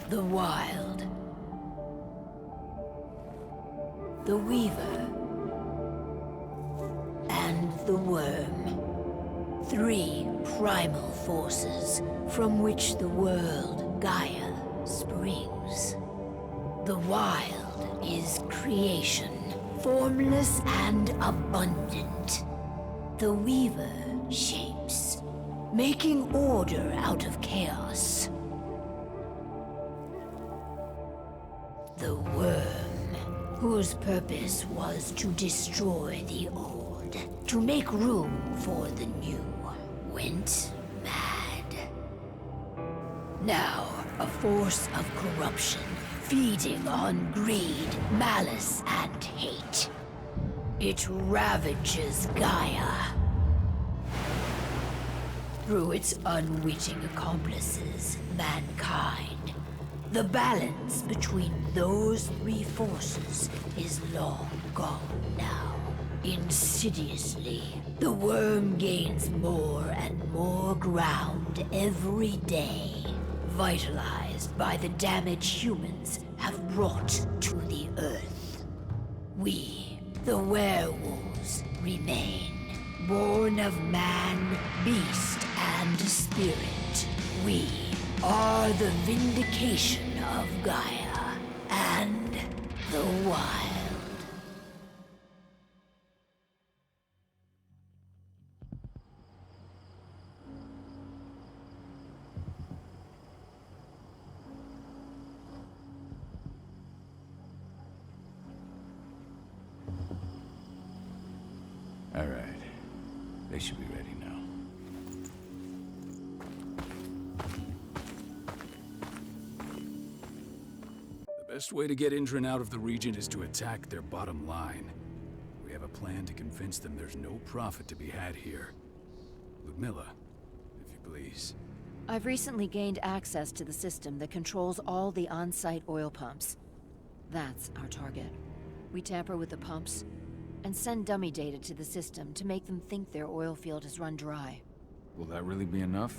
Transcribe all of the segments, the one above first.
The Wild. The Weaver. And the Worm. 3 primal forces from which the world, Gaia, springs. The Wild is creation, formless and abundant. The Weaver shapes, making order out of chaos. The Worm, whose purpose was to destroy the old, to make room for the new, went mad. Now, a force of corruption, feeding on greed, malice, and hate. It ravages Gaia. Through its unwitting accomplices, mankind. The balance between those 3 forces is long gone now. Insidiously, the worm gains more and more ground every day, vitalized by the damage humans have brought to the Earth. We, the werewolves, remain, born of man, beast, and spirit. We are the vindication of Gaia and the Wild. All right. They should be ready now. The best way to get Indran out of the region is to attack their bottom line. We have a plan to convince them there's no profit to be had here. Ludmilla, if you please. I've recently gained access to the system that controls all the on-site oil pumps. That's our target. We tamper with the pumps and send dummy data to the system to make them think their oil field has run dry. Will that really be enough?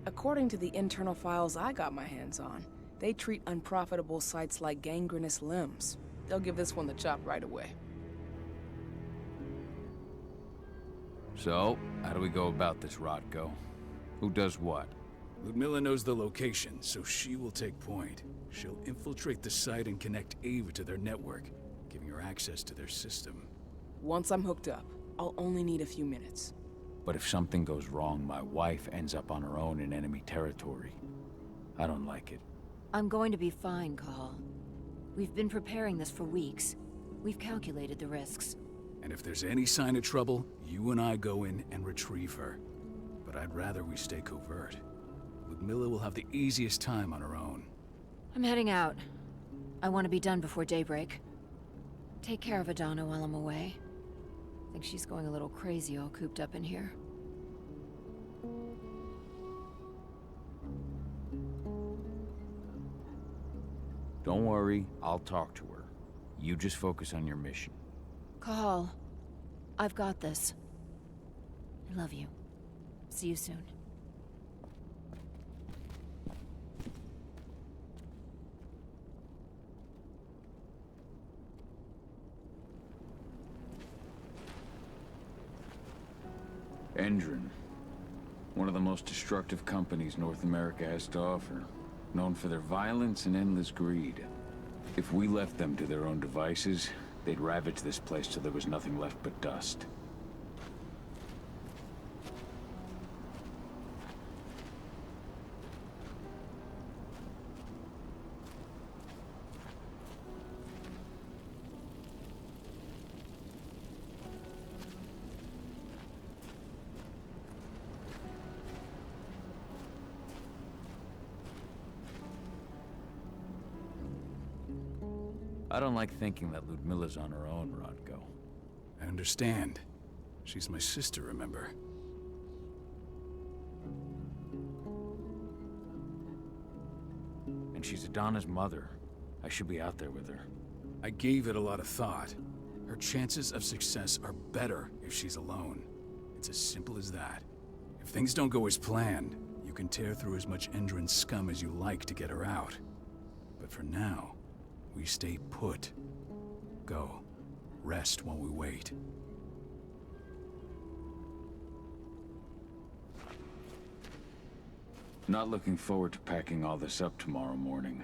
According to the internal files I got my hands on, they treat unprofitable sites like gangrenous limbs. They'll give this one the chop right away. So, how do we go about this, Rodko? Who does what? Ludmilla knows the location, so she will take point. She'll infiltrate the site and connect Ava to their network, giving her access to their system. Once I'm hooked up, I'll only need a few minutes. But if something goes wrong, my wife ends up on her own in enemy territory. I don't like it. I'm going to be fine, Call. We've been preparing this for weeks. We've calculated the risks. And if there's any sign of trouble, you and I go in and retrieve her. But I'd rather we stay covert. Ludmilla will have the easiest time on her own. I'm heading out. I want to be done before daybreak. Take care of Adana while I'm away. I think she's going a little crazy all cooped up in here. Don't worry, I'll talk to her. You just focus on your mission. Call. I've got this. I love you. See you soon. Endron. One of the most destructive companies North America has to offer. Known for their violence and endless greed. If we left them to their own devices, they'd ravage this place till there was nothing left but dust. I don't like thinking that Ludmilla's on her own, Rodko. I understand. She's my sister, remember? And she's Adana's mother. I should be out there with her. I gave it a lot of thought. Her chances of success are better if she's alone. It's as simple as that. If things don't go as planned, you can tear through as much Endron scum as you like to get her out. But for now, we stay put. Go. Rest while we wait. Not looking forward to packing all this up tomorrow morning.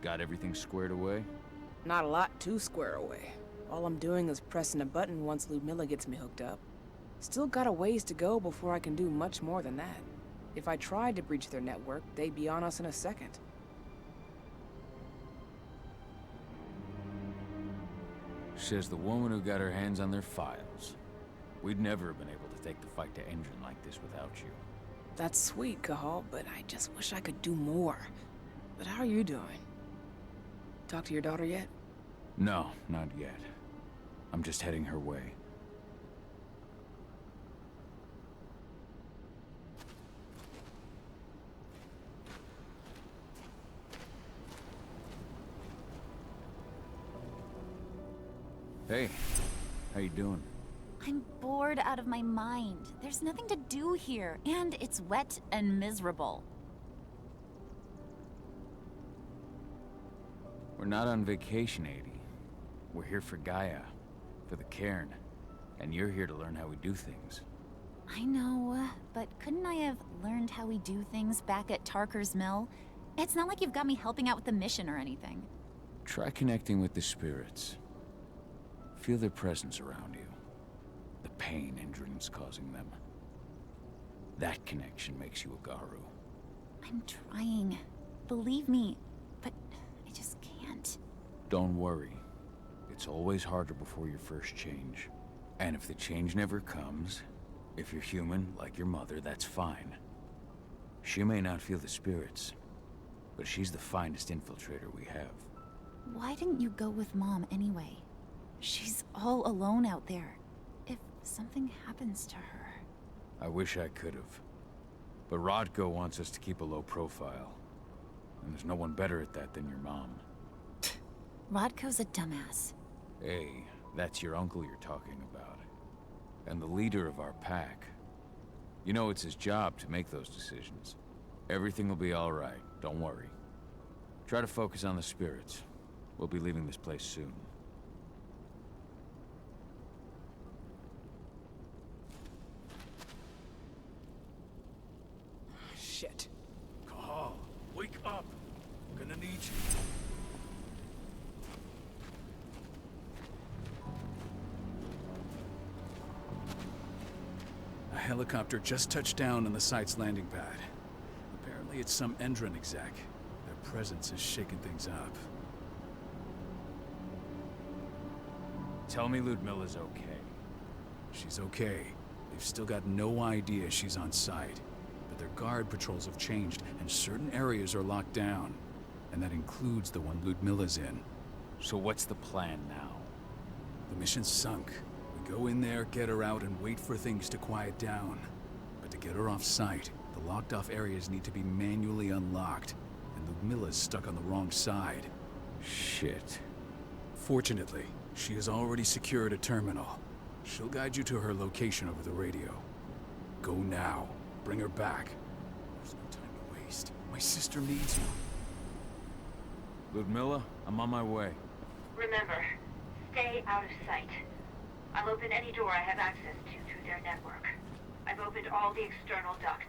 Got everything squared away? Not a lot to square away. All I'm doing is pressing a button once Ludmilla gets me hooked up. Still got a ways to go before I can do much more than that. If I tried to breach their network, they'd be on us in a second. Says the woman who got her hands on their files. We'd never have been able to take the fight to Engine like this without you. That's sweet, Cahal, but I just wish I could do more. But how are you doing? Talk to your daughter yet? No, not yet. I'm just heading her way. Hey, how you doing? I'm bored out of my mind. There's nothing to do here, and it's wet and miserable. We're not on vacation, Adie. We're here for Gaia, for the cairn, and you're here to learn how we do things. I know, but couldn't I have learned how we do things back at Tarker's Mill? It's not like you've got me helping out with the mission or anything. Try connecting with the spirits. Feel their presence around you. The pain Endrin's causing them. That connection makes you a Garu. I'm trying. Believe me, but I just can't. Don't worry. It's always harder before your first change. And if the change never comes, if you're human, like your mother, that's fine. She may not feel the spirits, but she's the finest infiltrator we have. Why didn't you go with Mom anyway? She's all alone out there. If something happens to her... I wish I could have. But Rodko wants us to keep a low profile. And there's no one better at that than your mom. Rodko's a dumbass. Hey, that's your uncle you're talking about. And the leader of our pack. You know it's his job to make those decisions. Everything will be all right, don't worry. Try to focus on the spirits. We'll be leaving this place soon. Shit. Cahal, wake up! I'm gonna need you. A helicopter just touched down on the site's landing pad. Apparently it's some Endron exec. Their presence is shaking things up. Tell me Ludmilla's okay. She's okay. They've still got no idea she's on site. But their guard patrols have changed, and certain areas are locked down. And that includes the one Ludmilla's in. So what's the plan now? The mission's sunk. We go in there, get her out, and wait for things to quiet down. But to get her off site, the locked-off areas need to be manually unlocked. And Ludmilla's stuck on the wrong side. Shit. Fortunately, she has already secured a terminal. She'll guide you to her location over the radio. Go now. Bring her back. There's no time to waste. My sister needs you. Ludmilla, I'm on my way. Remember, stay out of sight. I'll open any door I have access to through their network. I've opened all the external ducts.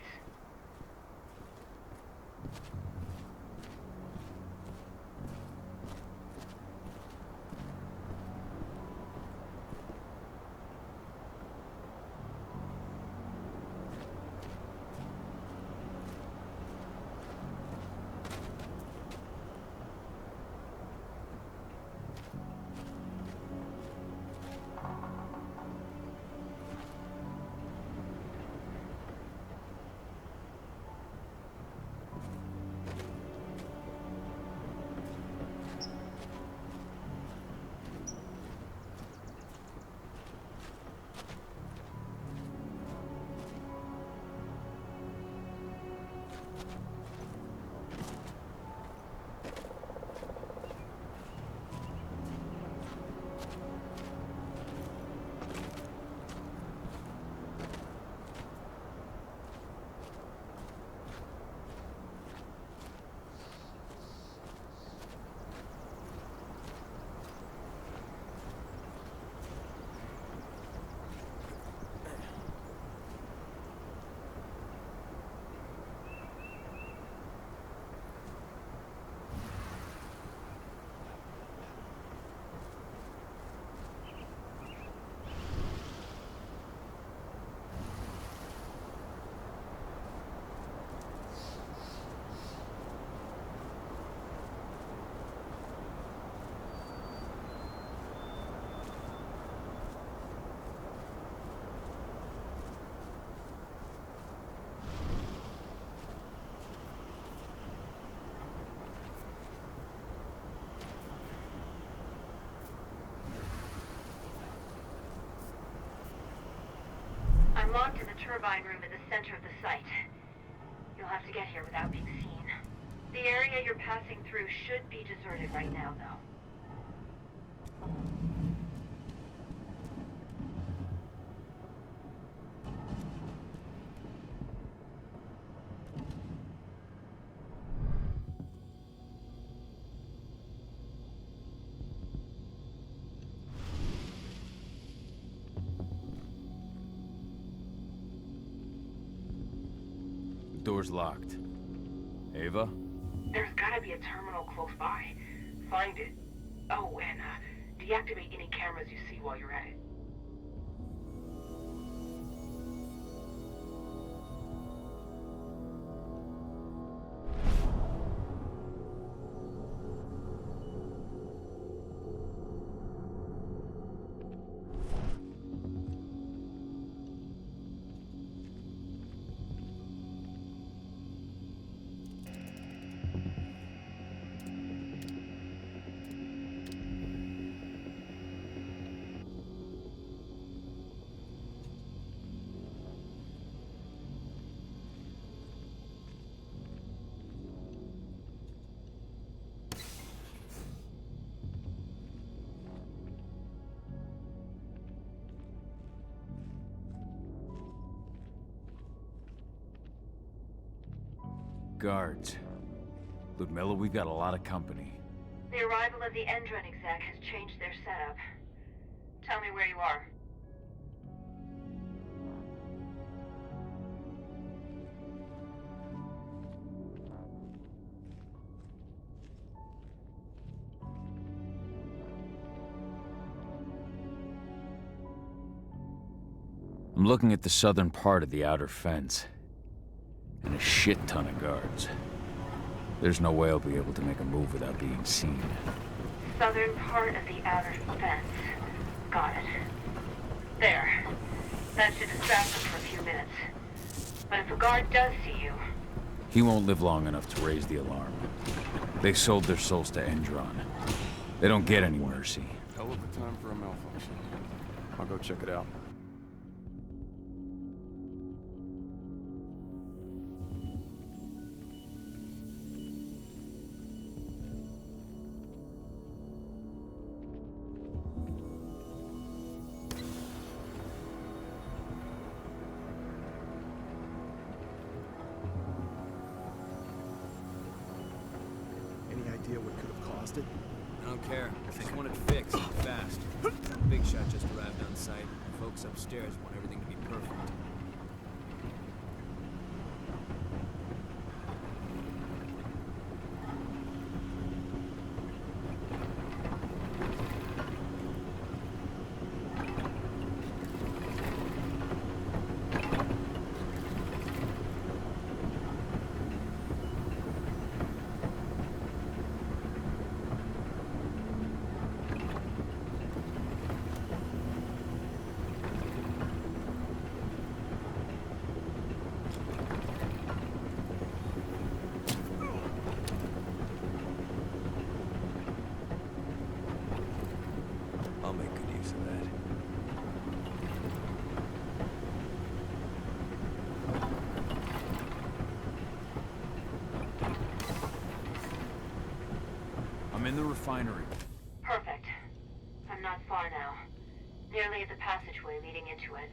I'm locked in the turbine room at the center of the site. You'll have to get here without being seen. The area you're passing through should be deserted right now, though. Door's locked. Ava? There's gotta be a terminal close by. Find it. Oh, and deactivate any cameras you see while you're at it. Guards. Ludmilla, we've got a lot of company. The arrival of the Endron exec has changed their setup. Tell me where you are. I'm looking at the southern part of the outer fence. And a shit ton of guards. There's no way I'll be able to make a move without being seen. Southern part of the outer fence. Got it. There. That should distract them for a few minutes. But if a guard does see you... He won't live long enough to raise the alarm. They sold their souls to Endron. They don't get any mercy. Hell of a time for a malfunction. I'll go check it out. What could have caused it? I don't care. I just want it fixed, fast. Big shot just arrived on site. Folks upstairs want everything to be perfect. I'll make good use of that. I'm in the refinery. Perfect. I'm not far now. Nearly at the passageway leading into it.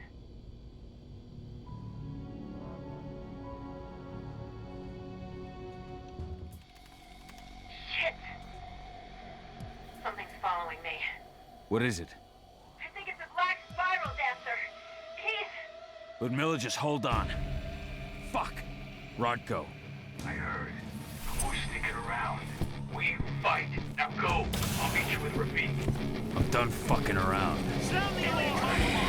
Shit! Something's following me. What is it? I think it's a black spiral dancer. He's... Ludmilla, just hold on. Fuck. Rodko. I heard. Who's sticking around? We fight. Now go. I'll meet you with Rafik. I'm done fucking around. Sound the alarm!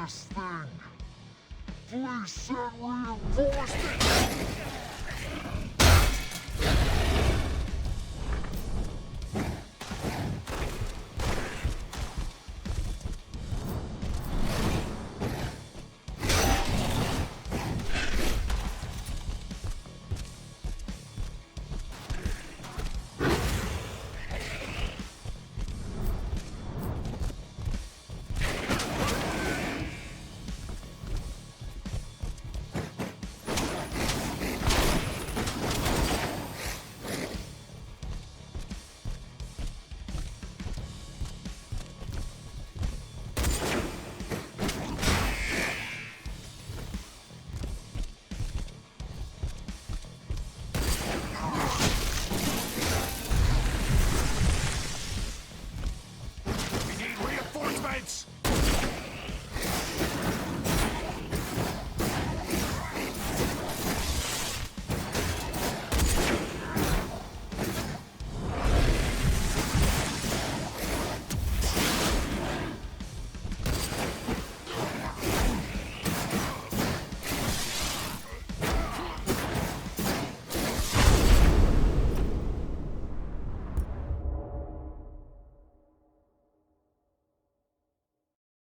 this thing. Please send reinforcements!